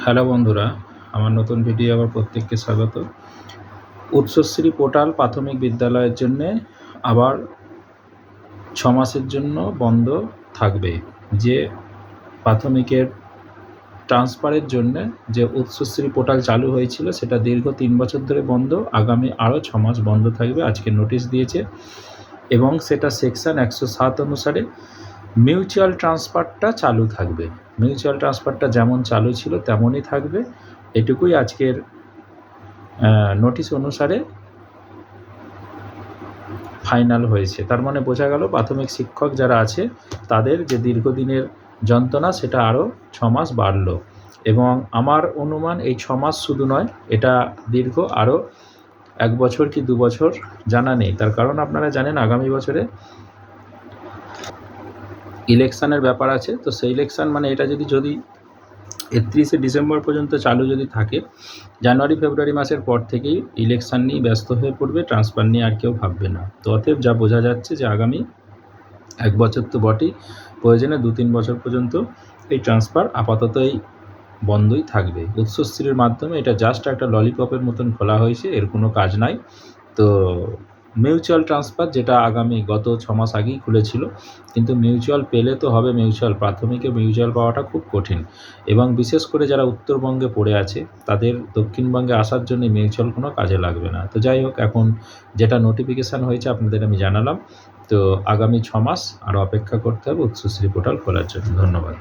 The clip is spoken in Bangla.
হ্যালো বন্ধুরা, আমার নতুন ভিডিও আবার প্রত্যেককে স্বাগত। উৎসশ্রী পোর্টাল প্রাথমিক বিদ্যালয়ের জন্যে আবার 6 মাসের জন্য বন্ধ থাকবে। যে প্রাথমিকের ট্রান্সফারের জন্যে যে উৎসশ্রী পোর্টাল চালু হয়েছিল সেটা দীর্ঘ 3 বছর ধরে বন্ধ, আগামী আরও 6 মাস বন্ধ থাকবে, আজকে নোটিশ দিয়েছে। এবং সেটা সেকশন 107 অনুসারে মিউচুয়াল ট্রান্সফারটা চালু থাকবে। মিউচুয়াল ট্রান্সফারটা যেমন চালু ছিল তেমনই থাকবে, এটুকুই আজকের নোটিশ অনুসারে ফাইনাল হয়েছে। তার মানে বোঝা গেল প্রাথমিক শিক্ষক যারা আছে তাদের যে দীর্ঘদিনের যন্ত্রণা সেটা আরও 6 মাস বাড়ল। এবং আমার অনুমান এই 6 মাস শুধু নয়, এটা দীর্ঘ আরও 1 বছর কি 2 বছর জানা নেই। তার কারণ আপনারা জানেন আগামী বছরে ইলেকশানের ব্যাপার আছে। তো সেই ইলেকশান মানে এটা যদি 31শে ডিসেম্বর পর্যন্ত চালু যদি থাকে, জানুয়ারি ফেব্রুয়ারি মাসের পর থেকেই ইলেকশান নিয়ে ব্যস্ত হয়ে পড়বে, ট্রান্সফার নিয়ে আর কেউ ভাববে না। তো অতএব যা বোঝা যাচ্ছে যে আগামী 1 বছর তো বটেই, প্রয়োজনে 2-3 বছর পর্যন্ত এই ট্রান্সফার আপাতত এই বন্ধই থাকবে। উৎসশ্রীর মাধ্যমে এটা জাস্ট একটা ললিপপের মতন খোলা হয়েছে, এর কোনো কাজ নাই। তো মিউচুয়াল ট্রান্সফার যেটা গত 6 মাস আগেই খুলেছিল, কিন্তু মিউচুয়াল পেলে তো হবে মিউচুয়াল, প্রাথমিকে মিউচুয়াল পাওয়াটা খুব কঠিন। এবং বিশেষ করে যারা উত্তরবঙ্গে পড়ে আছে তাদের দক্ষিণবঙ্গে আসার জন্য মিউচুয়াল কোনো কাজে লাগবে না। তো যাই হোক, এখন যেটা নোটিফিকেশান হয়েছে আপনাদের আমি জানালাম। তো আগামী 6 মাস আরও অপেক্ষা করতে হবে উৎসশ্রী পোর্টাল খোলার জন্য। ধন্যবাদ।